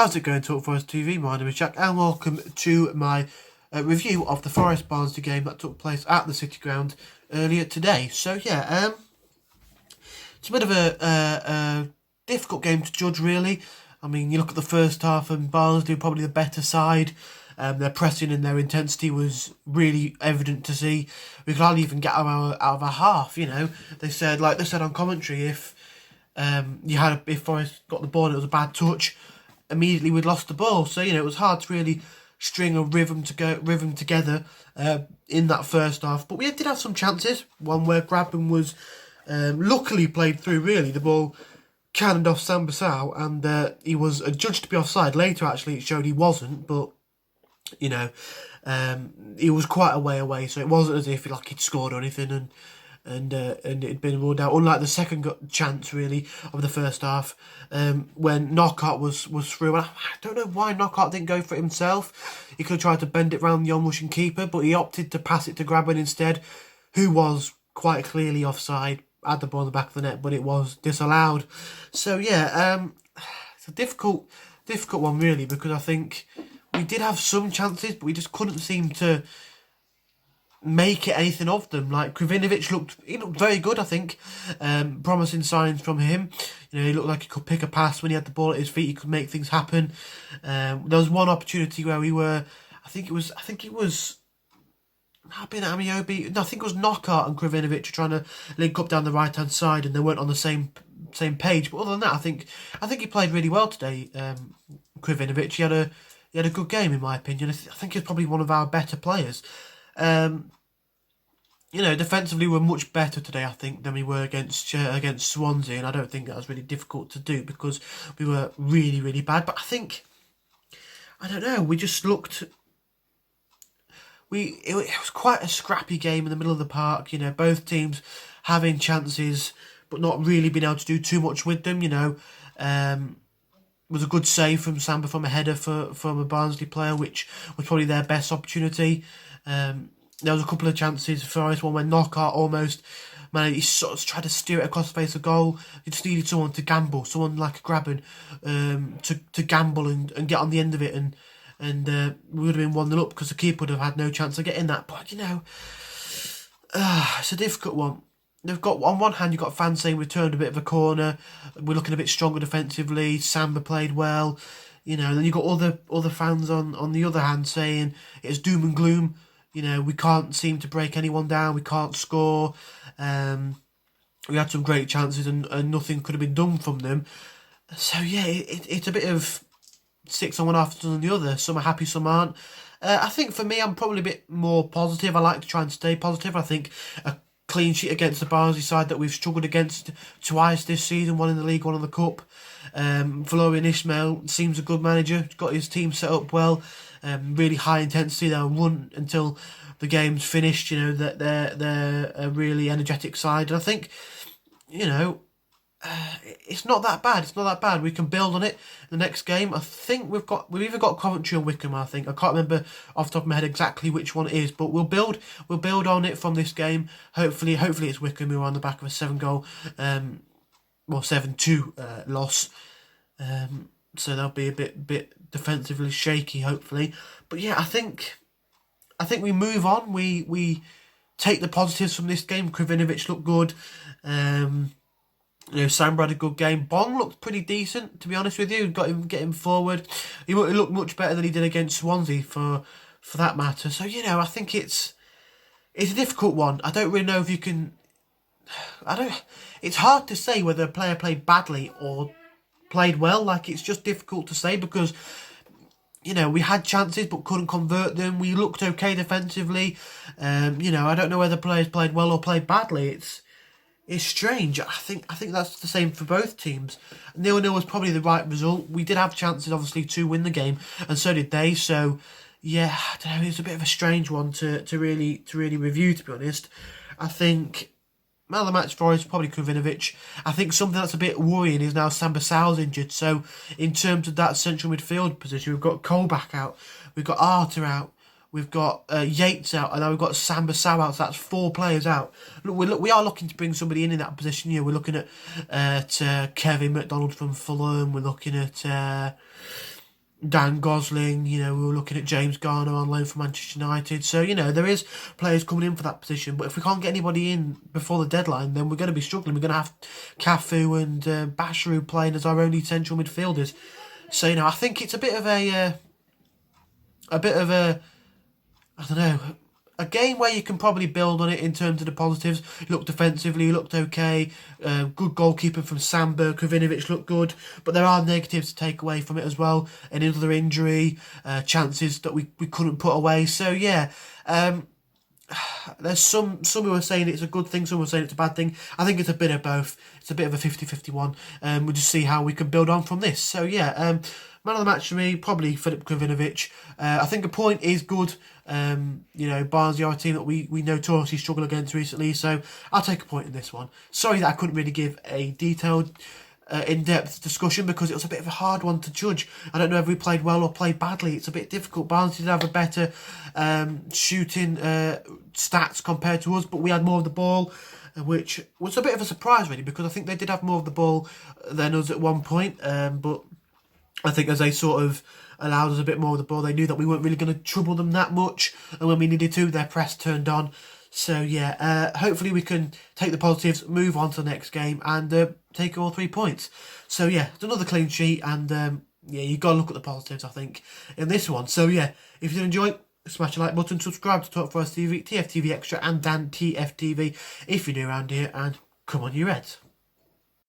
How's it going, Talk Forest TV? My name is Jack, and welcome to my review of the Forest Barnsley game that took place at the City Ground earlier today. So yeah, it's a bit of a difficult game to judge, really. I mean, you look at the first half, and Barnsley were probably the better side. Their pressing and their intensity was really evident to see. We could hardly even get out of our half. You know, they said on commentary, if Forest got the ball and it was a bad touch, immediately we'd lost the ball. So, you know, it was hard to really string a rhythm together in that first half. But we did have some chances. One where Grabban was luckily played through, really. The ball cannoned off Sambasau, and he was adjudged to be offside. Later, actually, it showed he wasn't, but, you know, he was quite a way away, so it wasn't as if he'd scored or anything, and it'd been ruled out. Unlike the second chance, really, of the first half, when Knockout was through. And I don't know why Knockout didn't go for it himself. He could have tried to bend it round the onrushing keeper, but he opted to pass it to Grabban instead, who was quite clearly offside, had the ball in the back of the net, but it was disallowed. So yeah, it's a difficult one, really, because I think we did have some chances, but we just couldn't seem to make it anything of them. Like, Krovinovic looked very good, I think. Promising signs from him. You know, he looked like he could pick a pass when he had the ball at his feet. He could make things happen. There was one opportunity where we were, I think it was Amiobi. No, I think it was Knockout and Krovinovic trying to link up down the right hand side, and they weren't on the same page. But other than that, I think he played really well today. Krovinovic, he had a good game, in my opinion. I think he's probably one of our better players. You know, defensively we're much better today, I think, than we were against Swansea, and I don't think that was really difficult to do because we were really, really bad. But I don't know, we just looked. It was quite a scrappy game in the middle of the park. You know, both teams having chances but not really being able to do too much with them. You know, was a good save from Samba from a header from a Barnsley player, which was probably their best opportunity. There was a couple of chances for us. One where Knockout almost, man, he sort of tried to steer it across the face of goal. He just needed someone to gamble, someone like a Grabban, to gamble and get on the end of it, and we would have been 1-0 up because the keeper would have had no chance of getting that. But, you know, it's a difficult one. They've got, on one hand, you've got fans saying we turned a bit of a corner, we're looking a bit stronger defensively, Samba played well, you know, and then you've got other fans on the other hand saying it's doom and gloom. You know, we can't seem to break anyone down, we can't score, we had some great chances and nothing could have been done from them. So yeah, it's a bit of 6 on one half than the other. Some are happy, some aren't. I think for me, I'm probably a bit more positive. I like to try and stay positive. I think a clean sheet against the Barnsley side that we've struggled against twice this season, one in the league, one in the cup. Florian Ismail seems a good manager, he's got his team set up well. Really high intensity, they'll run until the game's finished. You know, that they're a really energetic side, and I think, you know, it's not that bad. We can build on it in the next game. I think we've either got Coventry or Wickham. I think, I can't remember off the top of my head exactly which one it is, but we'll build on it from this game. Hopefully it's Wickham who are on the back of a 7-goal, 7-2 loss. So they'll be a bit defensively shaky, hopefully. But yeah, I think we move on. We take the positives from this game. Krovinovic looked good. You know, Samba had a good game. Bong looked pretty decent, to be honest with you. Get him forward. He looked much better than he did against Swansea, for that matter. So, you know, I think it's a difficult one. I don't really know if you can. It's hard to say whether a player played badly or played well. Like, it's just difficult to say because, you know, we had chances but couldn't convert them. We looked okay defensively. You know, I don't know whether players played well or played badly. It's strange. I think that's the same for both teams. 0-0 was probably the right result. We did have chances, obviously, to win the game, and so did they. So, yeah, I don't know. It's a bit of a strange one to really review, to be honest. I think man of the match for us is probably Krovinovic. I think something that's a bit worrying is now Sambasau's injured. So, in terms of that central midfield position, we've got Colback out, we've got Arter out, we've got Yates out, and now we've got Sambasau out. So that's 4 players out. Look, we are looking to bring somebody in that position here. We're looking at Kevin McDonald from Fulham. We're looking at Dan Gosling, we were looking at James Garner on loan from Manchester United. So, there is players coming in for that position. But if we can't get anybody in before the deadline, then we're going to be struggling. We're going to have Cafu and Basharu playing as our only central midfielders. So, I think it's a bit of a I don't know, a game where you can probably build on it in terms of the positives. You looked defensively, you looked okay. Good goalkeeping from Samba. Krovinovic looked good. But there are negatives to take away from it as well. Another injury, chances that we couldn't put away. So, yeah, there's some who are saying it's a good thing, some who are saying it's a bad thing. I think it's a bit of both. It's a bit of a 50-50 one. We'll just see how we can build on from this. So, yeah, man of the match for me, probably Filip Krovinovic. I think a point is good. Barnsley are a team that we notoriously struggle against recently, so I'll take a point in this one. Sorry that I couldn't really give a detailed, in-depth discussion because it was a bit of a hard one to judge. I don't know if we played well or played badly. It's a bit difficult. Barnsley did have a better shooting stats compared to us, but we had more of the ball, which was a bit of a surprise really, because I think they did have more of the ball than us at one point, but I think as they sort of allowed us a bit more of the ball, they knew that we weren't really going to trouble them that much, and when we needed to, their press turned on. So yeah, hopefully we can take the positives, move on to the next game, and take all 3 points. So yeah, it's another clean sheet, and yeah, you've got to look at the positives, I think, in this one. So yeah, if you did enjoy it, smash the like button, subscribe to Talk For Us TV, TFTV Extra, and Dan TFTV if you're new around here, and come on you Reds.